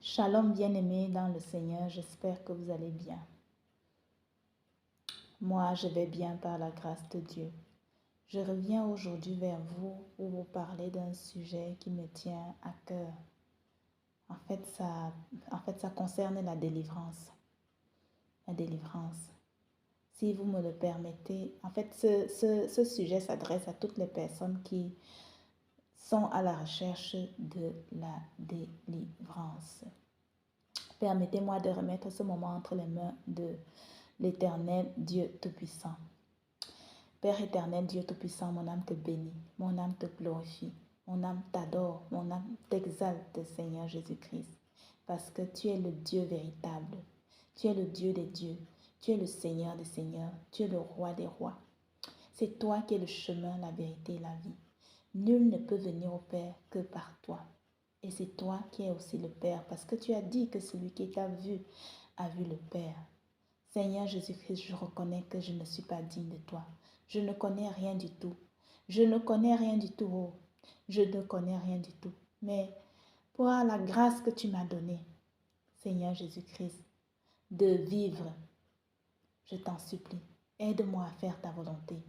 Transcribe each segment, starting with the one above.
Shalom bien-aimés dans le Seigneur, j'espère que vous allez bien. Moi, je vais bien par la grâce de Dieu. Je reviens aujourd'hui vers vous pour vous parler d'un sujet qui me tient à cœur. En fait, ça concerne la délivrance. La délivrance. Si vous me le permettez, en fait, ce sujet s'adresse à toutes les personnes qui sont à la recherche de la délivrance. Permettez-moi de remettre ce moment entre les mains de l'Éternel Dieu Tout-Puissant. Père éternel, Dieu Tout-Puissant, mon âme te bénit, mon âme te glorifie, mon âme t'adore, mon âme t'exalte, Seigneur Jésus-Christ, parce que tu es le Dieu véritable, tu es le Dieu des dieux, tu es le Seigneur des seigneurs, tu es le Roi des rois. C'est toi qui es le chemin, la vérité et la vie. Nul ne peut venir au Père que par toi. Et c'est toi qui es aussi le Père, parce que tu as dit que celui qui t'a vu a vu le Père. Seigneur Jésus-Christ, je reconnais que je ne suis pas digne de toi. Je ne connais rien du tout. Je ne connais rien du tout. Oh. Je ne connais rien du tout. Mais pour la grâce que tu m'as donnée, Seigneur Jésus-Christ, de vivre, je t'en supplie, aide-moi à faire ta volonté.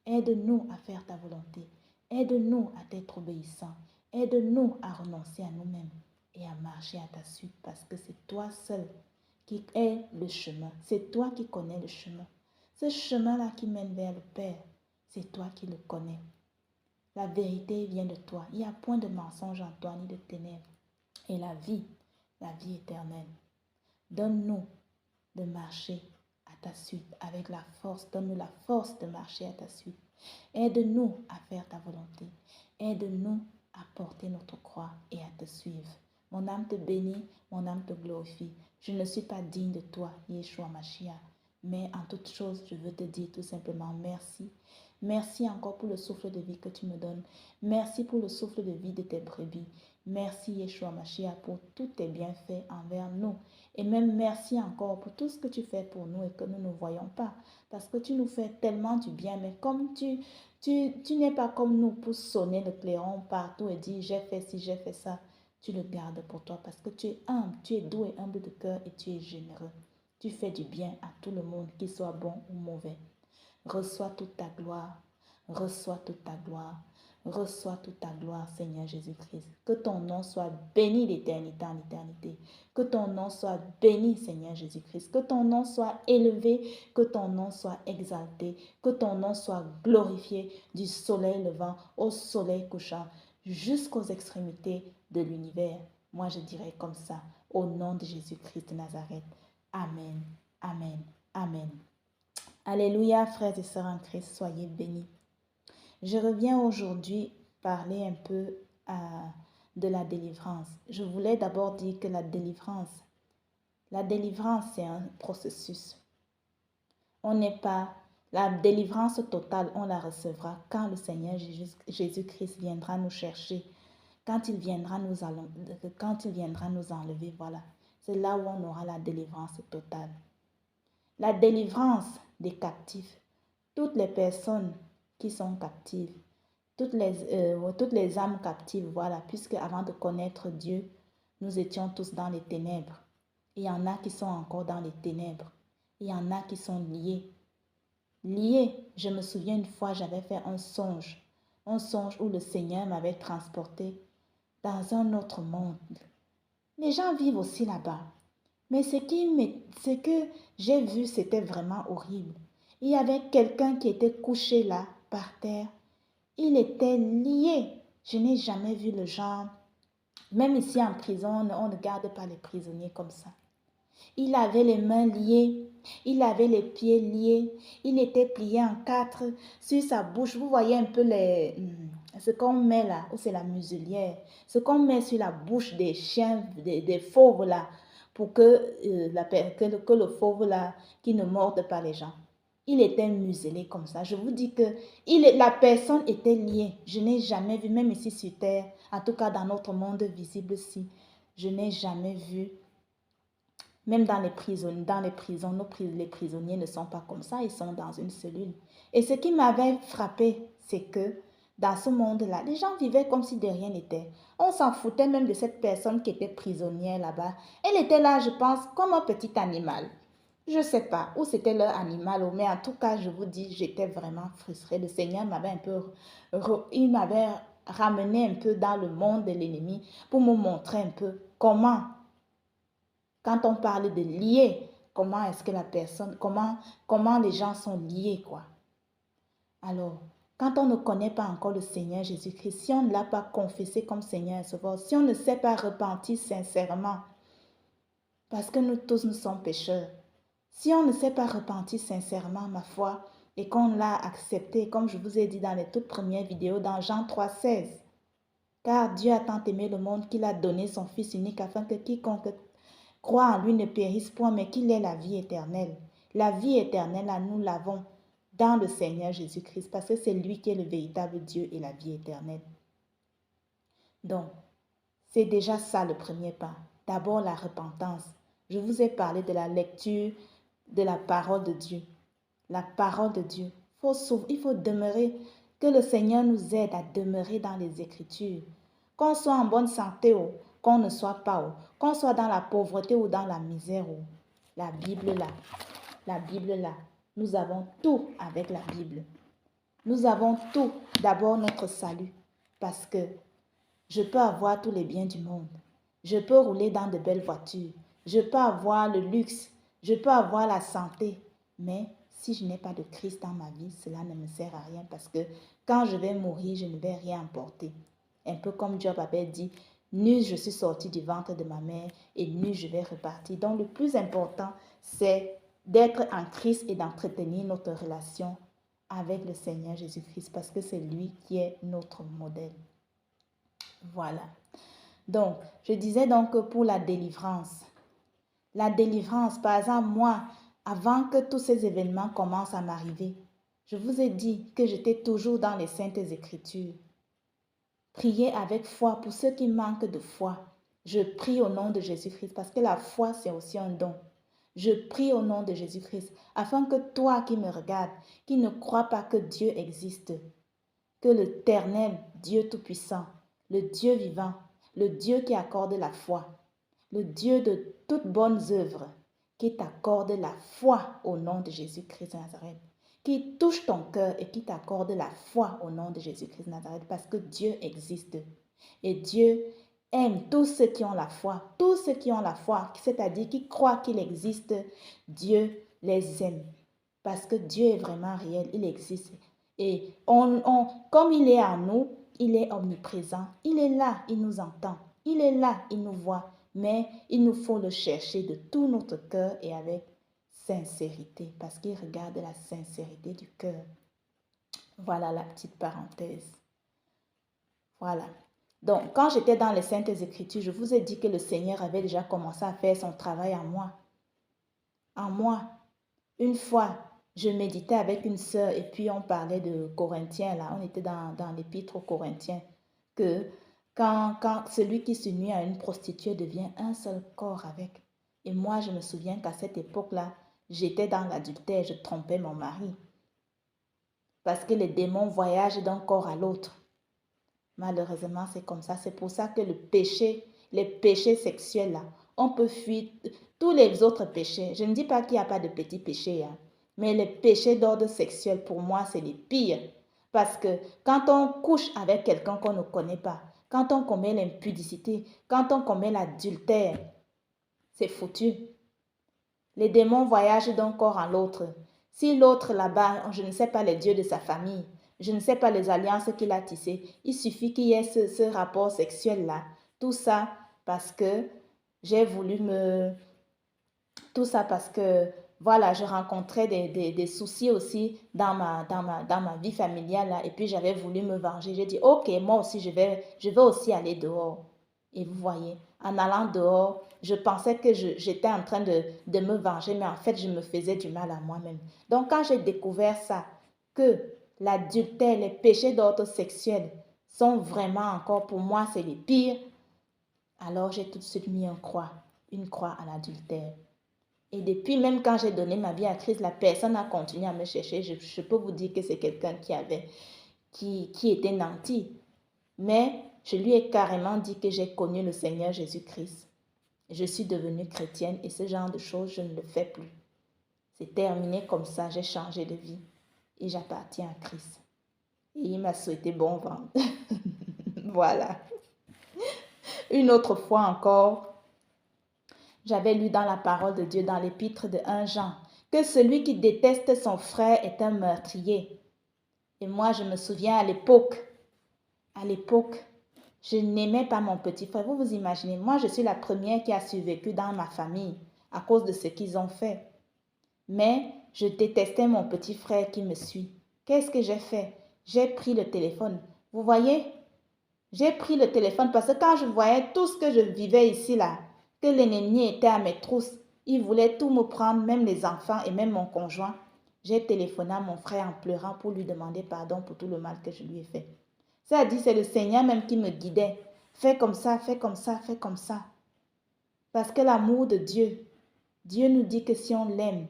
Aide-nous à faire ta volonté. Aide-nous à t'être obéissants. Aide-nous à renoncer à nous-mêmes et à marcher à ta suite parce que c'est toi seul qui est le chemin. C'est toi qui connais le chemin. Ce chemin-là qui mène vers le Père, c'est toi qui le connais. La vérité vient de toi. Il n'y a point de mensonge en toi ni de ténèbres. Et la vie éternelle. Donne-nous de marcher à ta suite avec la force. Donne-nous la force de marcher à ta suite. Aide-nous à faire ta volonté. Aide-nous à porter notre croix et à te suivre. Mon âme te bénit, mon âme te glorifie. Je ne suis pas digne de toi, Yeshua Mashiach. Mais en toute chose, je veux te dire tout simplement merci. Merci encore pour le souffle de vie que tu me donnes. Merci pour le souffle de vie de tes brebis. Merci Yeshua Mashiach pour tous tes bienfaits envers nous. Et même merci encore pour tout ce que tu fais pour nous et que nous ne voyons pas. Parce que tu nous fais tellement du bien. Mais comme tu n'es pas comme nous pour sonner le clairon partout et dire j'ai fait ci, j'ai fait ça. Tu le gardes pour toi parce que tu es humble, tu es doux et humble de cœur et tu es généreux. Tu fais du bien à tout le monde, qu'il soit bon ou mauvais. Reçois toute ta gloire, reçois toute ta gloire, reçois toute ta gloire, Seigneur Jésus-Christ. Que ton nom soit béni d'éternité en éternité. Que ton nom soit béni, Seigneur Jésus-Christ. Que ton nom soit élevé, que ton nom soit exalté, que ton nom soit glorifié du soleil levant au soleil couchant jusqu'aux extrémités de l'univers. Moi, je dirais comme ça, au nom de Jésus-Christ de Nazareth. Amen, amen, amen. Alléluia, frères et sœurs en Christ, soyez bénis. Je reviens aujourd'hui parler un peu de la délivrance. Je voulais d'abord dire que la délivrance, c'est un processus. On n'est pas, la délivrance totale, on la recevra quand le Seigneur Jésus-Christ viendra nous chercher, quand il viendra nous enlever, voilà. C'est là où on aura la délivrance totale. La délivrance des captifs. Toutes les personnes qui sont captives, toutes les âmes captives, voilà, puisque avant de connaître Dieu, nous étions tous dans les ténèbres. Il y en a qui sont encore dans les ténèbres. Il y en a qui sont liés. Liés, je me souviens une fois, j'avais fait un songe où le Seigneur m'avait transporté dans un autre monde. Les gens vivent aussi là-bas. Mais ce que j'ai vu, c'était vraiment horrible. Il y avait quelqu'un qui était couché là, par terre. Il était lié. Je n'ai jamais vu le genre. Même ici en prison, on ne garde pas les prisonniers comme ça. Il avait les mains liées. Il avait les pieds liés. Il était plié en 4 sur sa bouche. Vous voyez un peu ce qu'on met là, où c'est la muselière. Ce qu'on met sur la bouche des chiens, des fauves là, pour que le fauve là, qui ne morde pas les gens. Il était muselé comme ça. Je vous dis que la personne était liée. Je n'ai jamais vu, même ici sur terre, en tout cas dans notre monde visible ici, je n'ai jamais vu. Même dans les prisons, les prisonniers ne sont pas comme ça, ils sont dans une cellule. Et ce qui m'avait frappé, c'est que dans ce monde-là, les gens vivaient comme si de rien n'était. On s'en foutait même de cette personne qui était prisonnière là-bas. Elle était là, je pense, comme un petit animal. Je ne sais pas où c'était leur animal, mais en tout cas, je vous dis, j'étais vraiment frustrée. Le Seigneur m'avait un peu, il m'avait ramené un peu dans le monde de l'ennemi pour me montrer un peu comment, quand on parle de lier, comment est-ce que la personne, comment les gens sont liés, quoi. Alors, quand on ne connaît pas encore le Seigneur Jésus-Christ, si on ne l'a pas confessé comme Seigneur et Sauveur, si on ne s'est pas repenti sincèrement, parce que nous tous nous sommes pécheurs, si on ne s'est pas repenti sincèrement, ma foi, et qu'on l'a accepté, comme je vous ai dit dans les toutes premières vidéos, dans Jean 3,16, car Dieu a tant aimé le monde qu'il a donné son Fils unique afin que quiconque croit en lui ne périsse point, mais qu'il ait la vie éternelle. La vie éternelle, là, nous l'avons dans le Seigneur Jésus-Christ, parce que c'est lui qui est le véritable Dieu et la vie éternelle. Donc, c'est déjà ça le premier pas. D'abord la repentance. Je vous ai parlé de la lecture de la parole de Dieu. La parole de Dieu. Il faut demeurer, que le Seigneur nous aide à demeurer dans les Écritures. Qu'on soit en bonne santé ou qu'on ne soit pas, ou qu'on soit dans la pauvreté ou dans la misère. Ou la Bible là, la Bible là, nous avons tout avec la Bible. Nous avons tout. D'abord notre salut, parce que je peux avoir tous les biens du monde. Je peux rouler dans de belles voitures. Je peux avoir le luxe. Je peux avoir la santé. Mais si je n'ai pas de Christ dans ma vie, cela ne me sert à rien parce que quand je vais mourir, je ne vais rien apporter. Un peu comme Job avait dit, nu je suis sorti du ventre de ma mère et nu je vais repartir. Donc le plus important, c'est d'être en Christ et d'entretenir notre relation avec le Seigneur Jésus-Christ parce que c'est lui qui est notre modèle. Voilà. Donc, je disais donc que pour la délivrance, par exemple, moi, avant que tous ces événements commencent à m'arriver, je vous ai dit que j'étais toujours dans les Saintes Écritures. Priez avec foi pour ceux qui manquent de foi. Je prie au nom de Jésus-Christ parce que la foi, c'est aussi un don. Je prie au nom de Jésus-Christ afin que toi qui me regardes, qui ne crois pas que Dieu existe, que l'Éternel, Dieu Tout-Puissant, le Dieu vivant, le Dieu qui accorde la foi, le Dieu de toutes bonnes œuvres, qui t'accorde la foi au nom de Jésus-Christ de Nazareth, qui touche ton cœur et qui t'accorde la foi au nom de Jésus-Christ de Nazareth, parce que Dieu existe. Et Dieu aime tous ceux qui ont la foi, c'est-à-dire qui croient qu'il existe, Dieu les aime. Parce que Dieu est vraiment réel, il existe. Et comme il est en nous, il est omniprésent. Il est là, il nous entend. Il est là, il nous voit. Mais il nous faut le chercher de tout notre cœur et avec sincérité. Parce qu'il regarde la sincérité du cœur. Voilà la petite parenthèse. Voilà. Donc, quand j'étais dans les Saintes Écritures, je vous ai dit que le Seigneur avait déjà commencé à faire son travail en moi. En moi. Une fois, je méditais avec une sœur et puis on parlait de Corinthiens, là, on était dans l'épître aux Corinthiens, que quand celui qui s'unit à une prostituée devient un seul corps avec. Et moi, je me souviens qu'à cette époque-là, j'étais dans l'adultère, je trompais mon mari. Parce que les démons voyagent d'un corps à l'autre. Malheureusement, c'est comme ça. C'est pour ça que le péché, les péchés sexuels, là, on peut fuir tous les autres péchés. Je ne dis pas qu'il n'y a pas de petits péchés, hein, mais les péchés d'ordre sexuel, pour moi, c'est les pires. Parce que quand on couche avec quelqu'un qu'on ne connaît pas, quand on commet l'impudicité, quand on commet l'adultère, c'est foutu. Les démons voyagent d'un corps à l'autre. Si l'autre là-bas, je ne sais pas les dieux de sa famille, je ne sais pas les alliances qu'il a tissées, il suffit qu'il y ait ce rapport sexuel-là. Tout ça parce que j'ai voulu me... Tout ça parce que, voilà, je rencontrais des soucis aussi dans ma vie familiale, là, et puis j'avais voulu me venger. J'ai dit, ok, moi aussi, je vais aussi aller dehors. Et vous voyez, en allant dehors, je pensais que j'étais en train de me venger, mais en fait, je me faisais du mal à moi-même. Donc, quand j'ai découvert ça, que l'adultère, les péchés d'ordre sexuel sont vraiment encore, pour moi, c'est les pires, alors j'ai tout de suite mis une croix à l'adultère. Et depuis, même quand j'ai donné ma vie à Christ, la personne a continué à me chercher. Je peux vous dire que c'est quelqu'un qui était nanti. Mais je lui ai carrément dit que j'ai connu le Seigneur Jésus-Christ. Je suis devenue chrétienne et ce genre de choses, je ne le fais plus. C'est terminé comme ça, j'ai changé de vie et j'appartiens à Christ. Et il m'a souhaité bon vent. Voilà. Une autre fois encore, j'avais lu dans la parole de Dieu, dans l'épître de 1 Jean, que celui qui déteste son frère est un meurtrier. Et moi, je me souviens à l'époque, je n'aimais pas mon petit frère. Vous vous imaginez, moi, je suis la première qui a survécu dans ma famille à cause de ce qu'ils ont fait. Mais je détestais mon petit frère qui me suit. Qu'est-ce que j'ai fait? J'ai pris le téléphone. Vous voyez? J'ai pris le téléphone parce que quand je voyais tout ce que je vivais ici, là, que l'ennemi était à mes trousses, il voulait tout me prendre, même les enfants et même mon conjoint. J'ai téléphoné à mon frère en pleurant pour lui demander pardon pour tout le mal que je lui ai fait. Ça a dit, c'est le Seigneur même qui me guidait. Fais comme ça, fais comme ça, fais comme ça. Parce que l'amour de Dieu, Dieu nous dit que si on l'aime,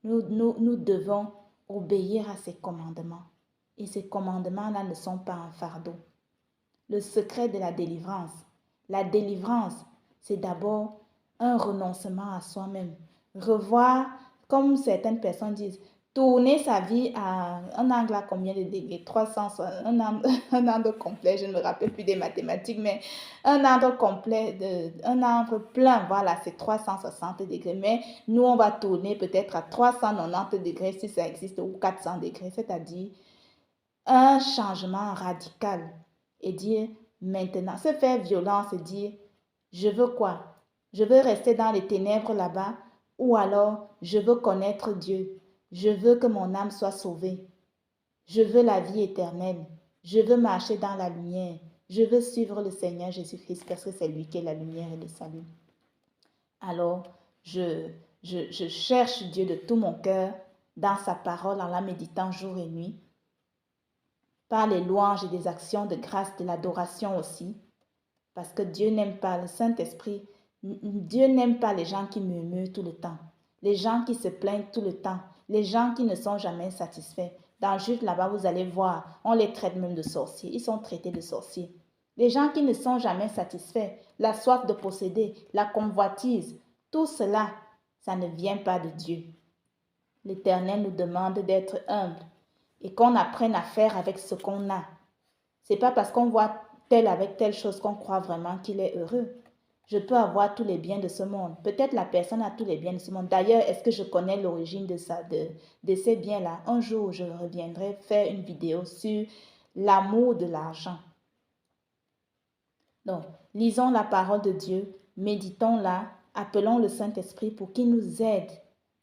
nous devons obéir à ses commandements. Et ces commandements-là ne sont pas un fardeau. Le secret de la délivrance, c'est d'abord un renoncement à soi-même. Revoir, comme certaines personnes disent, tourner sa vie à un angle à combien de degrés? 300, un angle complet, je ne me rappelle plus des mathématiques, mais un angle complet, un angle plein, voilà, c'est 360 degrés. Mais nous, on va tourner peut-être à 390 degrés si ça existe, ou 400 degrés, c'est-à-dire un changement radical. Et dire, maintenant, se faire violence et dire, je veux quoi? Je veux rester dans les ténèbres là-bas, ou alors je veux connaître Dieu. Je veux que mon âme soit sauvée. Je veux la vie éternelle. Je veux marcher dans la lumière. Je veux suivre le Seigneur Jésus-Christ parce que c'est lui qui est la lumière et le salut. Alors, je cherche Dieu de tout mon cœur dans sa parole en la méditant jour et nuit, par les louanges et des actions de grâce, de l'adoration aussi, parce que Dieu n'aime pas le Saint-Esprit. Dieu n'aime pas les gens qui murmurent tout le temps, les gens qui se plaignent tout le temps, les gens qui ne sont jamais satisfaits. Dans Jude, là-bas, vous allez voir, on les traite même de sorciers. Ils sont traités de sorciers. Les gens qui ne sont jamais satisfaits, la soif de posséder, la convoitise, tout cela, ça ne vient pas de Dieu. L'Éternel nous demande d'être humbles et qu'on apprenne à faire avec ce qu'on a. C'est pas parce qu'on voit tel avec telle chose qu'on croit vraiment qu'il est heureux. Je peux avoir tous les biens de ce monde. Peut-être la personne a tous les biens de ce monde. D'ailleurs, est-ce que je connais l'origine de ces biens-là? Un jour, je reviendrai faire une vidéo sur l'amour de l'argent. Donc, lisons la parole de Dieu, méditons-la, appelons le Saint-Esprit pour qu'il nous aide.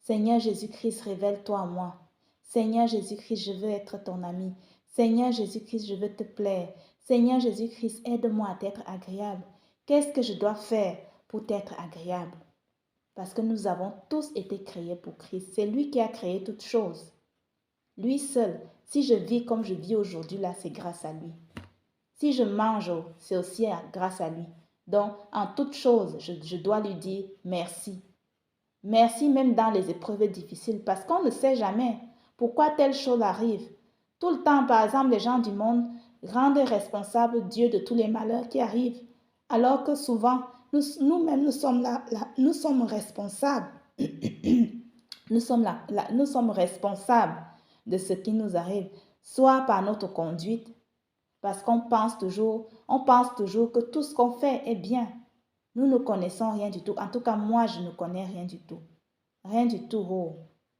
Seigneur Jésus-Christ, révèle-toi à moi. Seigneur Jésus-Christ, je veux être ton ami. Seigneur Jésus-Christ, je veux te plaire. Seigneur Jésus-Christ, aide-moi à t'être agréable. Qu'est-ce que je dois faire pour t'être agréable? Parce que nous avons tous été créés pour Christ. C'est lui qui a créé toutes choses. Lui seul. Si je vis comme je vis aujourd'hui, là, c'est grâce à lui. Si je mange, c'est aussi grâce à lui. Donc, en toute chose, je dois lui dire merci. Merci même dans les épreuves difficiles parce qu'on ne sait jamais pourquoi telle chose arrive. Tout le temps, par exemple, les gens du monde rendent responsable Dieu de tous les malheurs qui arrivent. Alors que souvent, nous-mêmes, nous sommes responsables. nous sommes responsables de ce qui nous arrive, soit par notre conduite, parce qu'on pense toujours que tout ce qu'on fait est bien. Nous ne connaissons rien du tout. En tout cas, moi, je ne connais rien du tout. Rien du tout, oh.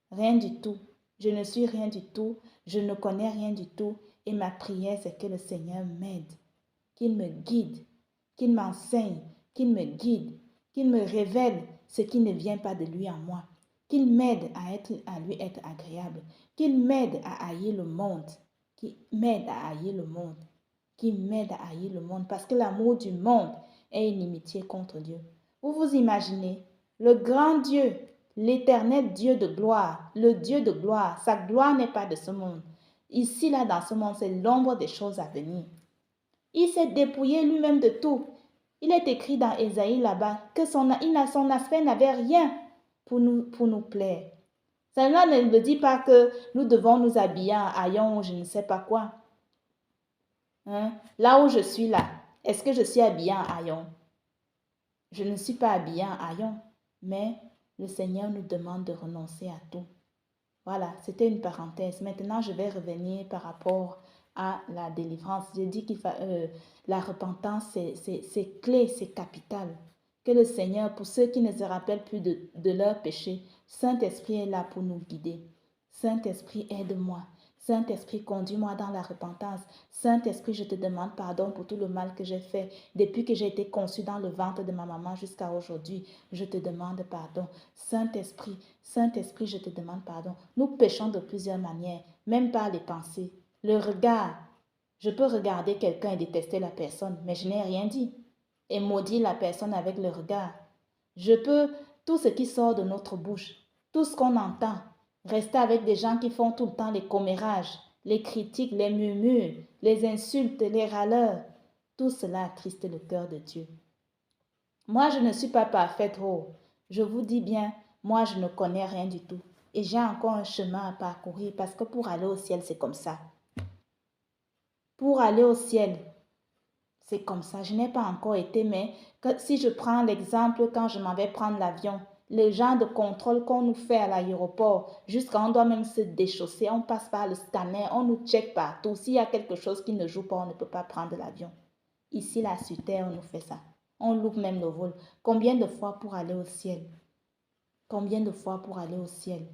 Rien du tout. Je ne suis rien du tout. Je ne connais rien du tout. Et ma prière, c'est que le Seigneur m'aide, qu'il me guide, qu'il m'enseigne, qu'il me guide, qu'il me révèle ce qui ne vient pas de lui en moi, qu'il m'aide à lui être agréable, qu'il m'aide à haïr le monde, qu'il m'aide à haïr le monde, qu'il m'aide à haïr le monde, parce que l'amour du monde est inimitié contre Dieu. Vous vous imaginez, le grand Dieu, l'éternel Dieu de gloire, le Dieu de gloire, sa gloire n'est pas de ce monde. Ici, là, dans ce monde, c'est l'ombre des choses à venir. Il s'est dépouillé lui-même de tout. Il est écrit dans Ésaïe là-bas que son aspect n'avait rien pour nous plaire. Cela ne veut dire pas que nous devons nous habiller en haillons ou je ne sais pas quoi. Hein? Là où je suis là, est-ce que je suis habillée en haillons? Je ne suis pas habillée en haillons, mais le Seigneur nous demande de renoncer à tout. Voilà, c'était une parenthèse. Maintenant, je vais revenir par rapport à la délivrance. J'ai dit la repentance, c'est clé, c'est capital. Que le Seigneur, pour ceux qui ne se rappellent plus de leurs péchés, Saint-Esprit est là pour nous guider. Saint-Esprit, aide-moi. Saint-Esprit, conduis-moi dans la repentance. Saint-Esprit, je te demande pardon pour tout le mal que j'ai fait. Depuis que j'ai été conçue dans le ventre de ma maman jusqu'à aujourd'hui, je te demande pardon. Saint-Esprit, Saint-Esprit, je te demande pardon. Nous péchons de plusieurs manières, même par les pensées. Le regard. Je peux regarder quelqu'un et détester la personne, mais je n'ai rien dit. Et maudire la personne avec le regard. Je peux, tout ce qui sort de notre bouche, tout ce qu'on entend, rester avec des gens qui font tout le temps les commérages, les critiques, les murmures, les insultes, les râleurs. Tout cela attriste le cœur de Dieu. Moi, je ne suis pas parfaite, oh. Je vous dis bien, moi, je ne connais rien du tout. Et j'ai encore un chemin à parcourir parce que pour aller au ciel, c'est comme ça. Pour aller au ciel, c'est comme ça. Je n'ai pas encore été, mais si je prends l'exemple quand je m'en vais prendre l'avion, les gens de contrôle qu'on nous fait à l'aéroport, jusqu'à on doit même se déchausser, on passe par le scanner, on nous check partout. S'il y a quelque chose qui ne joue pas, on ne peut pas prendre l'avion. Ici, là, sur Terre, on nous fait ça. On loupe même le vol. Combien de fois pour aller au ciel? Combien de fois pour aller au ciel?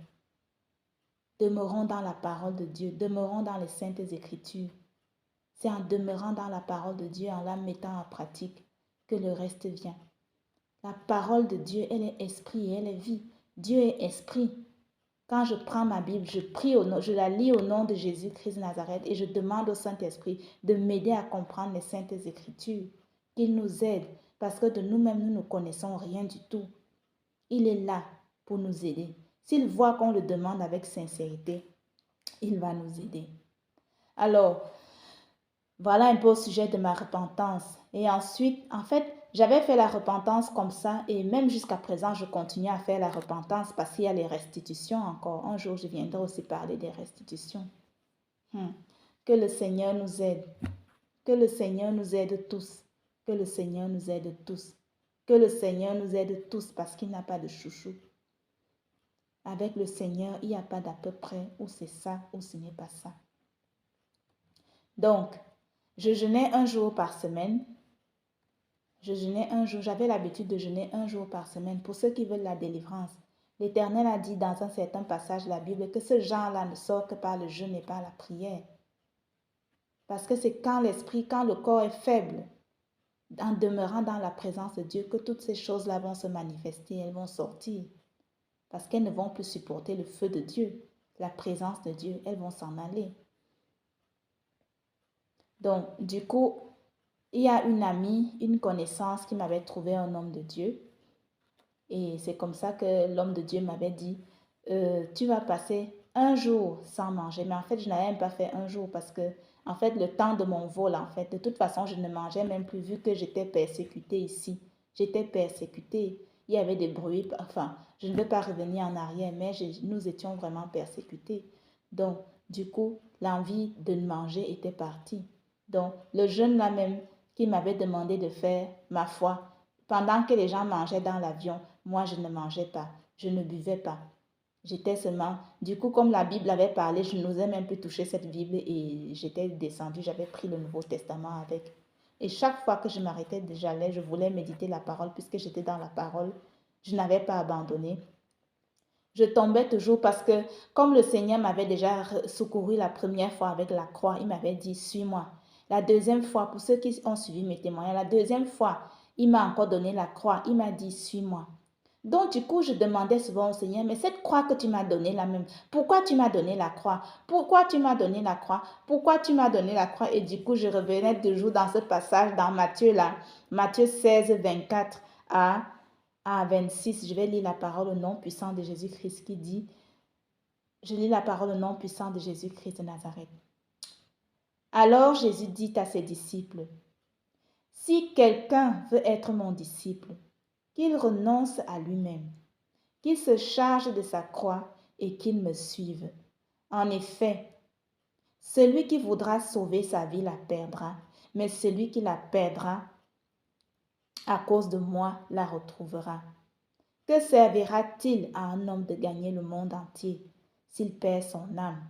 Demeurons dans la parole de Dieu, demeurons dans les saintes écritures. C'est en demeurant dans la parole de Dieu, en la mettant en pratique, que le reste vient. La parole de Dieu, elle est esprit et elle est vie. Dieu est esprit. Quand je prends ma Bible, je la lis au nom de Jésus-Christ de Nazareth et je demande au Saint-Esprit de m'aider à comprendre les saintes écritures, qu'il nous aide, parce que de nous-mêmes, nous ne connaissons rien du tout. Il est là pour nous aider. S'il voit qu'on le demande avec sincérité, il va nous aider. Alors, voilà un peu au sujet de ma repentance. Et ensuite, en fait, j'avais fait la repentance comme ça et même jusqu'à présent, je continue à faire la repentance parce qu'il y a les restitutions encore. Un jour, je viendrai aussi parler des restitutions. Que le Seigneur nous aide. Que le Seigneur nous aide tous. Que le Seigneur nous aide tous. Que le Seigneur nous aide tous parce qu'il n'a pas de chouchou. Avec le Seigneur, il n'y a pas d'à peu près ou c'est ça ou ce n'est pas ça. Donc, je jeûnais un jour par semaine. Je jeûnais un jour. J'avais l'habitude de jeûner un jour par semaine pour ceux qui veulent la délivrance. L'Éternel a dit dans un certain passage de la Bible que ce genre-là ne sort que par le jeûne et par la prière. Parce que c'est quand l'esprit, quand le corps est faible, en demeurant dans la présence de Dieu, que toutes ces choses-là vont se manifester, elles vont sortir. Parce qu'elles ne vont plus supporter le feu de Dieu, la présence de Dieu, elles vont s'en aller. Donc, du coup, il y a une amie, une connaissance qui m'avait trouvé un homme de Dieu. Et c'est comme ça que l'homme de Dieu m'avait dit, tu vas passer un jour sans manger. Mais en fait, je n'avais même pas fait un jour parce que, en fait, le temps de mon vol, en fait, de toute façon, je ne mangeais même plus vu que j'étais persécutée ici. J'étais persécutée. Il y avait des bruits. Enfin, je ne vais pas revenir en arrière, mais nous étions vraiment persécutés. Donc, du coup, l'envie de manger était partie. Donc, le jeûne là même qui m'avait demandé de faire, ma foi, pendant que les gens mangeaient dans l'avion, moi je ne mangeais pas, je ne buvais pas. J'étais seulement, du coup, comme la Bible avait parlé, je n'osais même plus toucher cette Bible et j'étais descendue, j'avais pris le Nouveau Testament avec. Et chaque fois que je m'arrêtais, j'allais, je voulais méditer la parole puisque j'étais dans la parole. Je n'avais pas abandonné. Je tombais toujours parce que comme le Seigneur m'avait déjà secouru la première fois avec la croix, il m'avait dit, suis-moi. La deuxième fois, pour ceux qui ont suivi mes témoignages, la deuxième fois, il m'a encore donné la croix. Il m'a dit, suis-moi. Donc, du coup, je demandais souvent au Seigneur, mais cette croix que tu m'as donnée là même, pourquoi tu m'as donné la croix? Pourquoi tu m'as donné la croix? Pourquoi tu m'as donné la croix? Et du coup, je revenais toujours dans ce passage dans Matthieu là, Matthieu 16, 24 à 26. Je vais lire la parole au nom puissant de Jésus-Christ qui dit, je lis la parole au nom puissant de Jésus-Christ de Nazareth. Alors Jésus dit à ses disciples, si quelqu'un veut être mon disciple, qu'il renonce à lui-même, qu'il se charge de sa croix et qu'il me suive. En effet, Celui qui voudra sauver sa vie la perdra, mais celui qui la perdra à cause de moi la retrouvera. Que servira-t-il à un homme de gagner le monde entier s'il perd son âme?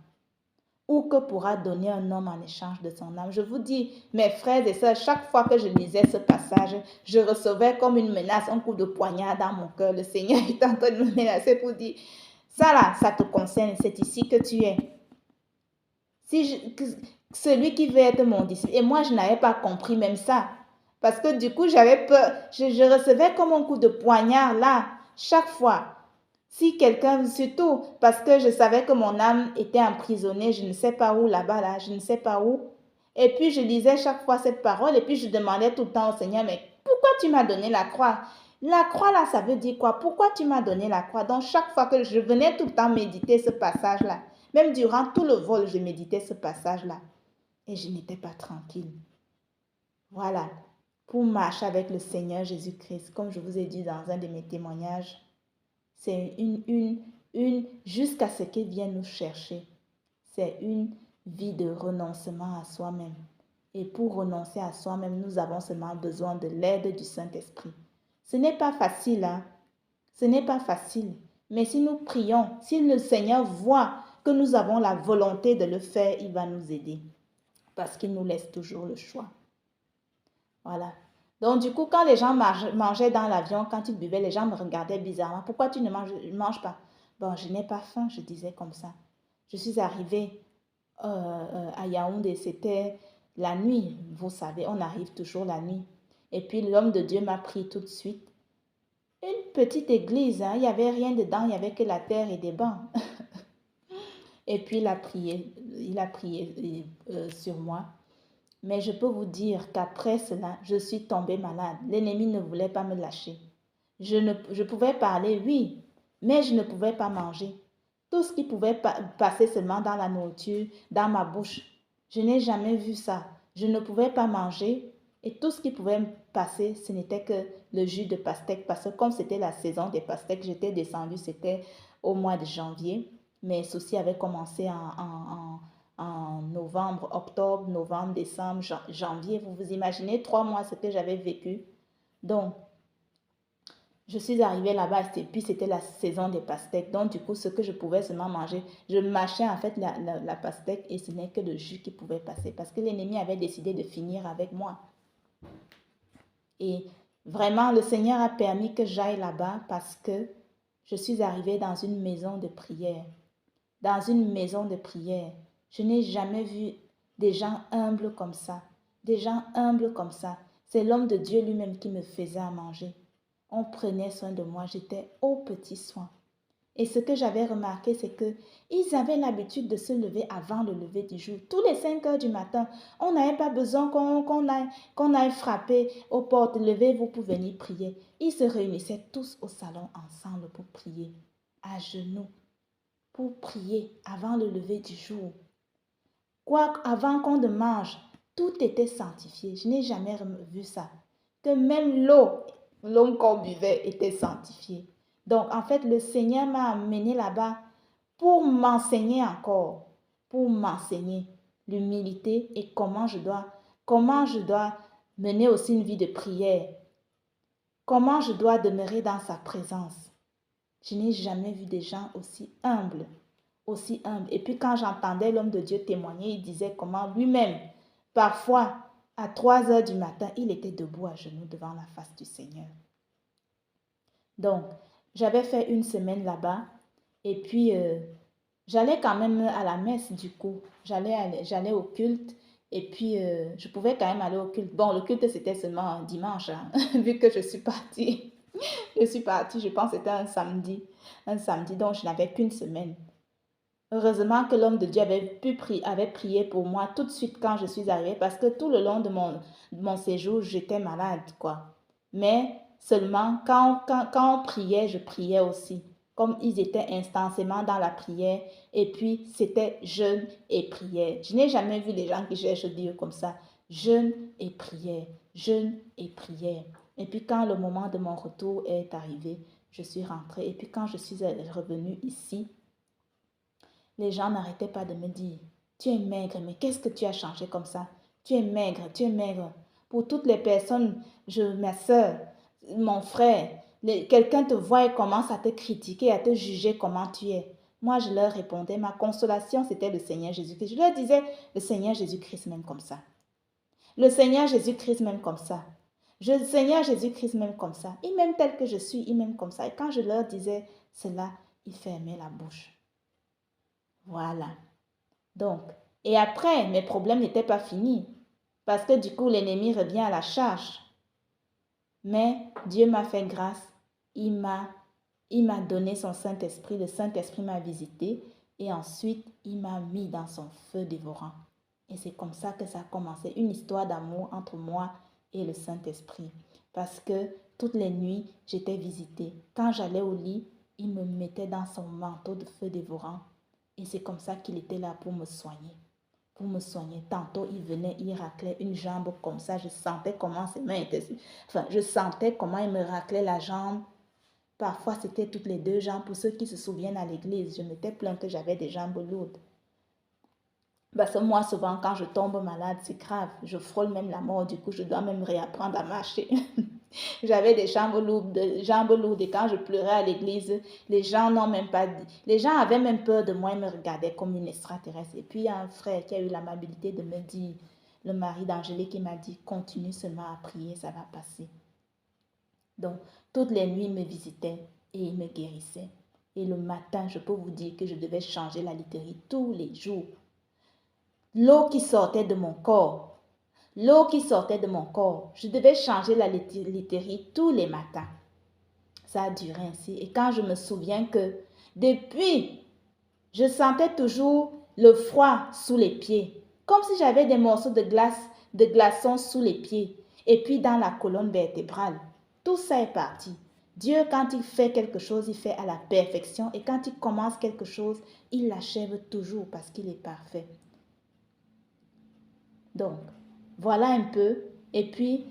Ou que pourra donner un homme en échange de son âme? Je vous dis, mes frères et sœurs, chaque fois que je lisais ce passage, je recevais comme une menace, un coup de poignard dans mon cœur. Le Seigneur est en train de me menacer pour dire, ça là, ça te concerne, c'est ici que tu es. Celui qui veut être mon disciple, et moi je n'avais pas compris même ça, parce que du coup j'avais peur, je recevais comme un coup de poignard là, chaque fois. Si quelqu'un, surtout parce que je savais que mon âme était emprisonnée, je ne sais pas où là-bas, là, je ne sais pas où. Et puis je lisais chaque fois cette parole et puis je demandais tout le temps au Seigneur, mais pourquoi tu m'as donné la croix? La croix là, ça veut dire quoi? Pourquoi tu m'as donné la croix? Donc chaque fois que je venais tout le temps méditer ce passage-là, même durant tout le vol, je méditais ce passage-là et je n'étais pas tranquille. Voilà, pour marcher avec le Seigneur Jésus-Christ, comme je vous ai dit dans un de mes témoignages, c'est jusqu'à ce qu'il vienne nous chercher. C'est une vie de renoncement à soi-même. Et pour renoncer à soi-même, nous avons seulement besoin de l'aide du Saint-Esprit. Ce n'est pas facile, hein? Ce n'est pas facile. Mais si nous prions, si le Seigneur voit que nous avons la volonté de le faire, il va nous aider. Parce qu'il nous laisse toujours le choix. Voilà. Donc, du coup, quand les gens mangeaient dans l'avion, quand ils buvaient, les gens me regardaient bizarrement. Pourquoi tu ne manges pas? Bon, je n'ai pas faim, je disais comme ça. Je suis arrivée à Yaoundé, c'était la nuit. Vous savez, on arrive toujours la nuit. Et puis, l'homme de Dieu m'a pris tout de suite. Une petite église, hein, il n'y avait rien dedans, il n'y avait que la terre et des bancs. Et puis, il a prié sur moi. Mais je peux vous dire qu'après cela, je suis tombée malade. L'ennemi ne voulait pas me lâcher. Je pouvais parler, oui, mais je ne pouvais pas manger. Tout ce qui pouvait passer seulement dans la nourriture, dans ma bouche, je n'ai jamais vu ça. Je ne pouvais pas manger et tout ce qui pouvait passer, ce n'était que le jus de pastèque. Parce que comme c'était la saison des pastèques, j'étais descendue, c'était au mois de janvier. Mes soucis avaient commencé en novembre, octobre, novembre, décembre, janvier. Vous vous imaginez 3 mois ce que j'avais vécu. Donc, je suis arrivée là-bas et puis c'était la saison des pastèques. Donc, du coup, ce que je pouvais seulement manger, je mâchais en fait la pastèque et ce n'est que le jus qui pouvait passer parce que l'ennemi avait décidé de finir avec moi. Et vraiment, le Seigneur a permis que j'aille là-bas parce que je suis arrivée dans une maison de prière. Dans une maison de prière. Je n'ai jamais vu des gens humbles comme ça. Des gens humbles comme ça. C'est l'homme de Dieu lui-même qui me faisait à manger. On prenait soin de moi, j'étais aux petits soins. Et ce que j'avais remarqué, c'est qu'ils avaient l'habitude de se lever avant le lever du jour. Tous les 5 heures du matin, on n'avait pas besoin qu'on aille frapper aux portes. Levez-vous pour venir prier. Ils se réunissaient tous au salon ensemble pour prier, à genoux, pour prier avant le lever du jour. Avant qu'on ne mange, tout était sanctifié. Je n'ai jamais vu ça. Que même l'eau qu'on buvait était sanctifiée. Donc, en fait, le Seigneur m'a amené là-bas pour m'enseigner encore, pour m'enseigner l'humilité et comment je dois mener aussi une vie de prière, comment je dois demeurer dans sa présence. Je n'ai jamais vu des gens aussi humbles, aussi humbles. Et puis quand j'entendais l'homme de Dieu témoigner, il disait comment lui-même, parfois, à 3 heures du matin, il était debout à genoux devant la face du Seigneur. Donc, j'avais fait une semaine là-bas et puis j'allais quand même à la messe du coup. J'allais au culte et puis je pouvais quand même aller au culte. Bon, le culte c'était seulement un dimanche, hein, vu que je suis partie. Je pense que c'était un samedi. Un samedi, donc je n'avais qu'une semaine. Heureusement que l'homme de Dieu avait prié pour moi tout de suite quand je suis arrivée parce que tout le long de mon séjour, j'étais malade, quoi. Mais seulement quand on priait, je priais aussi. Comme ils étaient instantanément dans la prière et puis c'était jeûne et prière. Je n'ai jamais vu les gens qui cherchent Dieu comme ça. Jeûne et prière, jeûne et prière. Et puis quand le moment de mon retour est arrivé, je suis rentrée. Et puis quand je suis revenue ici, les gens n'arrêtaient pas de me dire, Tu es maigre, mais qu'est-ce que tu as changé comme ça? Tu es maigre, tu es maigre. Pour toutes les personnes, ma soeur, mon frère, quelqu'un te voit et commence à te critiquer, à te juger comment tu es. Moi, je leur répondais, ma consolation, c'était le Seigneur Jésus-Christ. Je leur disais, le Seigneur Jésus-Christ même comme ça. Le Seigneur Jésus-Christ même comme ça. Le Seigneur Jésus-Christ même comme ça. Il m'aime tel que je suis, il m'aime comme ça. Et quand je leur disais cela, ils fermaient la bouche. Voilà. Donc, et après, mes problèmes n'étaient pas finis. Parce que du coup, l'ennemi revient à la charge. Mais Dieu m'a fait grâce. Il m'a donné son Saint-Esprit. Le Saint-Esprit m'a visité. Et ensuite, il m'a mis dans son feu dévorant. Et c'est comme ça que ça a commencé. Une histoire d'amour entre moi et le Saint-Esprit. Parce que toutes les nuits, j'étais visitée. Quand j'allais au lit, il me mettait dans son manteau de feu dévorant. Et c'est comme ça qu'il était là pour me soigner. Pour me soigner. Tantôt, il venait, il raclait une jambe comme ça. Je sentais comment ses mains étaient... Enfin, je sentais comment il me raclait la jambe. Parfois, c'était toutes les deux jambes. Pour ceux qui se souviennent à l'église, je m'étais plaint que j'avais des jambes lourdes. Parce que moi, souvent, quand je tombe malade, c'est grave. Je frôle même la mort. Du coup, je dois même réapprendre à marcher. J'avais des jambes lourdes et quand je pleurais à l'église, les gens n'ont même pas dit. Les gens avaient même peur de moi, ils me regardaient comme une extraterrestre. Et puis, il y a un frère qui a eu l'amabilité de me dire, le mari d'Angélique, qui m'a dit, continue seulement à prier, ça va passer. Donc, toutes les nuits, il me visitait et il me guérissait. Et le matin, je peux vous dire que je devais changer la literie tous les jours. L'eau qui sortait de mon corps, je devais changer la literie tous les matins. Ça a duré ainsi. Et quand je me souviens que depuis, je sentais toujours le froid sous les pieds, comme si j'avais des morceaux de glace, de glaçons sous les pieds, et puis dans la colonne vertébrale. Tout ça est parti. Dieu, quand il fait quelque chose, il fait à la perfection, et quand il commence quelque chose, il l'achève toujours parce qu'il est parfait. Donc, voilà un peu. Et puis,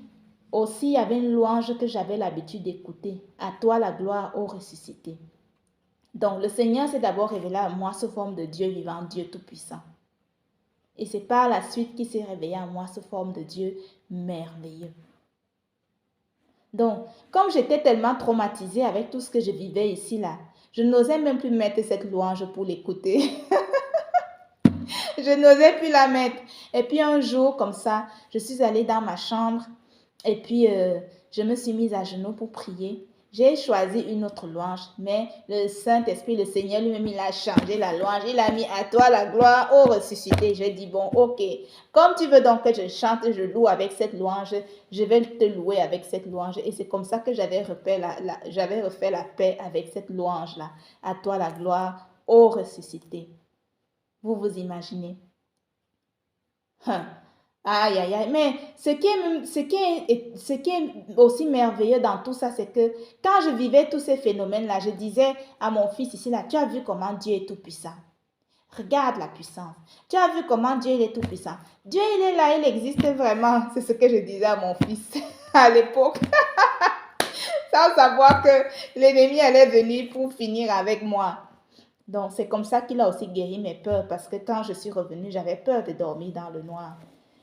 aussi, il y avait une louange que j'avais l'habitude d'écouter. À toi la gloire, ô ressuscité. Donc, le Seigneur s'est d'abord révélé à moi sous forme de Dieu vivant, Dieu tout-puissant. Et c'est par la suite qu'il s'est révélé à moi sous forme de Dieu merveilleux. Donc, comme j'étais tellement traumatisée avec tout ce que je vivais ici, là, je n'osais même plus mettre cette louange pour l'écouter. Je n'osais plus la mettre. Et puis un jour, comme ça, je suis allée dans ma chambre et puis je me suis mise à genoux pour prier. J'ai choisi une autre louange, mais le Saint-Esprit, le Seigneur lui-même, il a changé la louange. Il a mis à toi la gloire, ô ressuscité. Je dis, bon, ok, comme tu veux donc que je chante, je loue avec cette louange, je vais te louer avec cette louange. Et c'est comme ça que j'avais refait la paix avec cette louange-là. À toi la gloire, ô ressuscité. Vous vous imaginez? Aïe, aïe, aïe. Mais ce qui est aussi merveilleux dans tout ça, c'est que quand je vivais tous ces phénomènes-là, je disais à mon fils ici, là, tu as vu comment Dieu est tout-puissant. Regarde la puissance. Tu as vu comment Dieu il est tout-puissant. Dieu, il est là, il existe vraiment. C'est ce que je disais à mon fils à l'époque. Sans savoir que l'ennemi allait venir pour finir avec moi. Donc, c'est comme ça qu'il a aussi guéri mes peurs, parce que quand je suis revenue, j'avais peur de dormir dans le noir.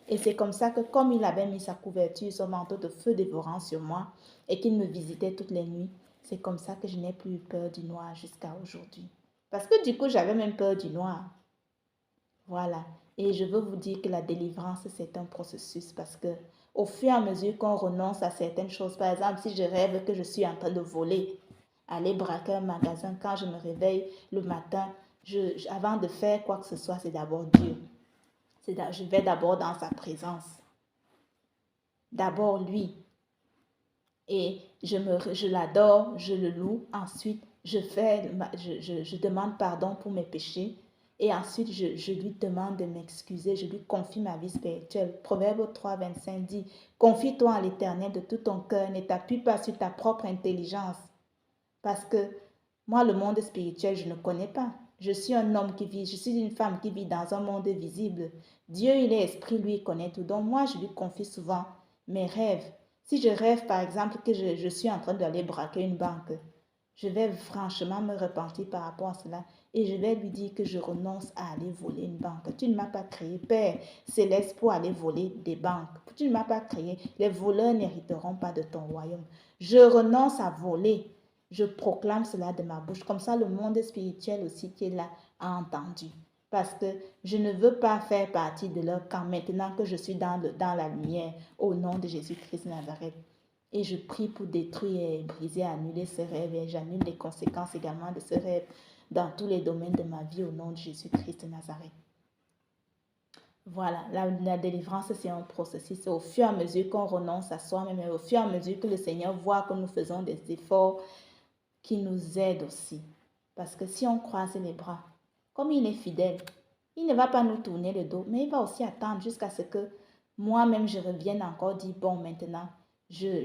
Et c'est comme ça que, comme il avait mis sa couverture, son manteau de feu dévorant sur moi, et qu'il me visitait toutes les nuits, c'est comme ça que je n'ai plus eu peur du noir jusqu'à aujourd'hui. Parce que du coup, j'avais même peur du noir. Voilà. Et je veux vous dire que la délivrance, c'est un processus, parce que au fur et à mesure qu'on renonce à certaines choses, par exemple, si je rêve que je suis en train de voler, aller braquer un magasin, quand je me réveille le matin, avant de faire quoi que ce soit, c'est d'abord Dieu. Je vais d'abord dans sa présence. D'abord lui. Et je l'adore, je le loue. Ensuite, je demande pardon pour mes péchés. Et ensuite, je lui demande de m'excuser. Je lui confie ma vie spirituelle. Proverbe 3, 25 dit, confie-toi à l'Éternel de tout ton cœur. Ne t'appuie pas sur ta propre intelligence. Parce que moi, le monde spirituel, je ne connais pas. Je suis un homme qui vit, je suis une femme qui vit dans un monde visible. Dieu, il est esprit, lui, il connaît tout. Donc moi, je lui confie souvent mes rêves. Si je rêve, par exemple, que je suis en train d'aller braquer une banque, Je vais franchement me repentir par rapport à cela et je vais lui dire que je renonce à aller voler une banque. Tu ne m'as pas créé, Père céleste, pour aller voler des banques. Tu ne m'as pas créé. Les voleurs n'hériteront pas de ton royaume. Je renonce à voler. Je proclame cela de ma bouche. Comme ça, le monde spirituel aussi qui est là a entendu. Parce que je ne veux pas faire partie de leur camp maintenant que je suis dans la lumière au nom de Jésus-Christ de Nazareth. Et je prie pour détruire et briser, annuler ce rêve et j'annule les conséquences également de ce rêve dans tous les domaines de ma vie au nom de Jésus-Christ de Nazareth. Voilà, la délivrance, c'est un processus. C'est au fur et à mesure qu'on renonce à soi-même et au fur et à mesure que le Seigneur voit que nous faisons des efforts qui nous aident aussi. Parce que si on croise les bras, comme il est fidèle, il ne va pas nous tourner le dos, mais il va aussi attendre jusqu'à ce que moi-même je revienne encore dire, bon, maintenant, je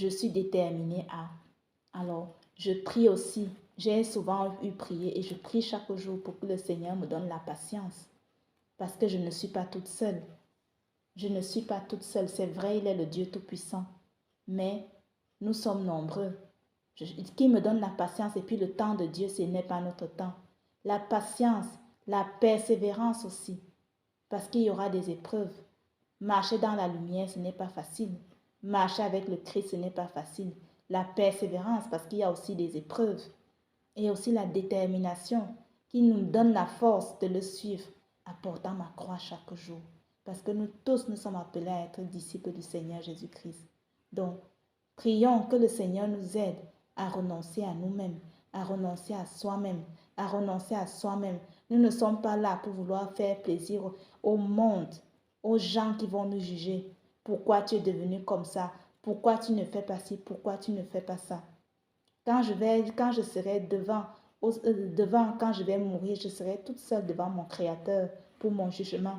suis déterminée à. Alors, je prie aussi. J'ai souvent eu prié et je prie chaque jour pour que le Seigneur me donne la patience. Parce que je ne suis pas toute seule. Je ne suis pas toute seule. C'est vrai, il est le Dieu Tout-Puissant. Mais nous sommes nombreux. Qui me donne la patience et puis le temps de Dieu, ce n'est pas notre temps. La patience, la persévérance aussi. Parce qu'il y aura des épreuves. Marcher dans la lumière, ce n'est pas facile. Marcher avec le Christ, ce n'est pas facile. La persévérance, parce qu'il y a aussi des épreuves. Et aussi la détermination qui nous donne la force de le suivre, apportant ma croix chaque jour. Parce que nous tous, nous sommes appelés à être disciples du Seigneur Jésus-Christ. Donc, prions que le Seigneur nous aide à renoncer à nous-mêmes, à renoncer à soi-même, à renoncer à soi-même. Nous ne sommes pas là pour vouloir faire plaisir au monde, aux gens qui vont nous juger. Pourquoi tu es devenu comme ça? Pourquoi tu ne fais pas ci? Pourquoi tu ne fais pas ça? Quand je serai quand je vais mourir, je serai toute seule devant mon Créateur pour mon jugement.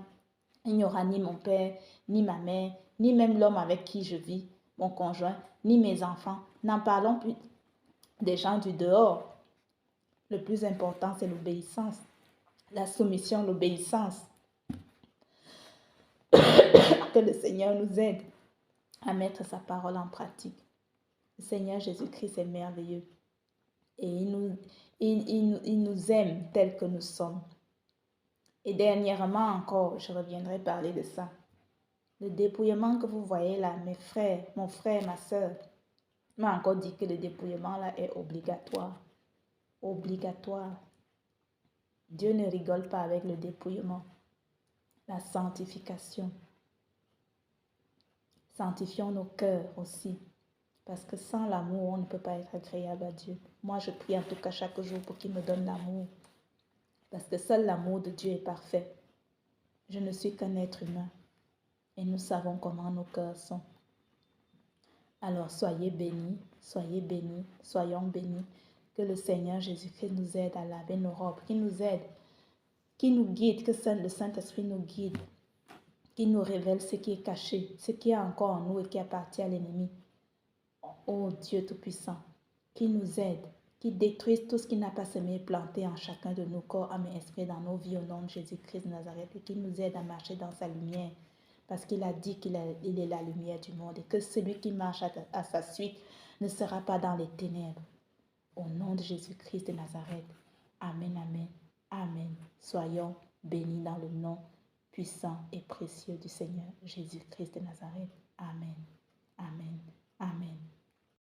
Il n'y aura ni mon père, ni ma mère, ni même l'homme avec qui je vis, mon conjoint, ni mes enfants. N'en parlons plus des gens du dehors. Le plus important, c'est l'obéissance, la soumission, l'obéissance. Que le Seigneur nous aide à mettre sa parole en pratique. Le Seigneur Jésus-Christ est merveilleux et il nous aime tels que nous sommes. Et dernièrement encore, je reviendrai parler de ça. Le dépouillement que vous voyez là, mes frères, mon frère, ma soeur, m'a encore dit que le dépouillement là est obligatoire. Obligatoire. Dieu ne rigole pas avec le dépouillement. La sanctification. Sanctifions nos cœurs aussi. Parce que sans l'amour, on ne peut pas être agréable à Dieu. Moi, je prie en tout cas chaque jour pour qu'il me donne l'amour. Parce que seul l'amour de Dieu est parfait. Je ne suis qu'un être humain. Et nous savons comment nos cœurs sont. Alors soyez bénis, soyons bénis. Que le Seigneur Jésus-Christ nous aide à laver nos robes, qu'il nous aide, qu'il nous guide, que le Saint-Esprit nous guide, qu'il nous révèle ce qui est caché, ce qui est encore en nous et qui appartient à l'ennemi. Ô Dieu Tout-Puissant, qu'il nous aide, qu'il détruise tout ce qui n'a pas semé et planté en chacun de nos corps, âme et esprit dans nos vies au nom de Jésus-Christ de Nazareth et qu'il nous aide à marcher dans sa lumière. Parce qu'il a dit qu'il est la lumière du monde et que celui qui marche à sa suite ne sera pas dans les ténèbres. Au nom de Jésus-Christ de Nazareth. Amen, amen, amen. Soyons bénis dans le nom puissant et précieux du Seigneur Jésus-Christ de Nazareth. Amen, amen, amen.